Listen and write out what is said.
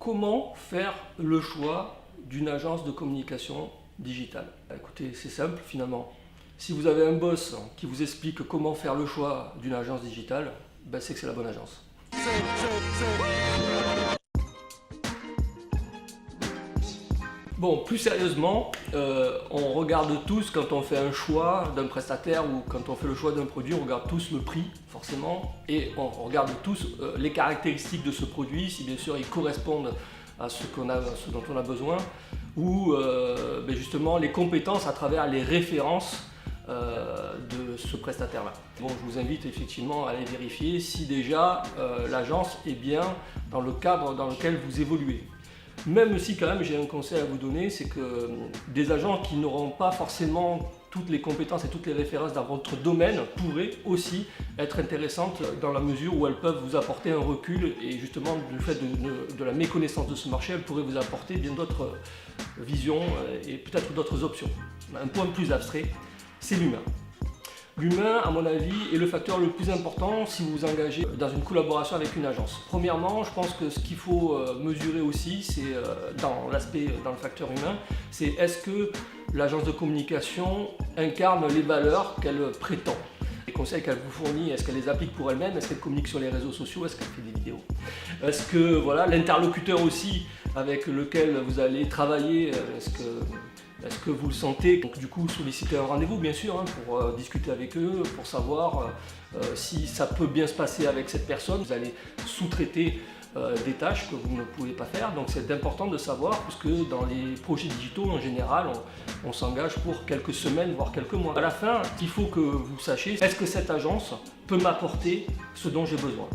Comment faire le choix d'une agence de communication digitale? Écoutez, c'est simple finalement. Si vous avez un boss qui vous explique comment faire le choix d'une agence digitale, c'est que c'est la bonne agence. Bon, plus sérieusement, on regarde tous quand on fait un choix d'un prestataire ou quand on fait le choix d'un produit, on regarde tous le prix forcément et on regarde tous les caractéristiques de ce produit, si bien sûr ils correspondent à ce dont on a besoin, ou justement les compétences à travers les références de ce prestataire-là. Bon, je vous invite effectivement à aller vérifier si déjà l'agence est bien dans le cadre dans lequel vous évoluez. Même si quand même j'ai un conseil à vous donner, c'est que des agents qui n'auront pas forcément toutes les compétences et toutes les références dans votre domaine pourraient aussi être intéressantes dans la mesure où elles peuvent vous apporter un recul et justement du fait de la méconnaissance de ce marché, elles pourraient vous apporter bien d'autres visions et peut-être d'autres options. Un point plus abstrait, c'est l'humain. L'humain, à mon avis, est le facteur le plus important si vous vous engagez dans une collaboration avec une agence. Premièrement, je pense que ce qu'il faut mesurer aussi, c'est dans le facteur humain, c'est est-ce que l'agence de communication incarne les valeurs qu'elle prétend. Les conseils qu'elle vous fournit, est-ce qu'elle les applique pour elle-même? Est-ce qu'elle communique sur les réseaux sociaux? Est-ce qu'elle fait des vidéos? Est-ce que l'interlocuteur aussi avec lequel vous allez travailler, est-ce que vous le sentez? Donc du coup solliciter un rendez-vous bien sûr pour discuter avec eux, pour savoir si ça peut bien se passer avec cette personne. Vous allez sous-traiter des tâches que vous ne pouvez pas faire, donc c'est important de savoir puisque dans les projets digitaux en général on s'engage pour quelques semaines voire quelques mois. À la fin, il faut que vous sachiez est-ce que cette agence peut m'apporter ce dont j'ai besoin.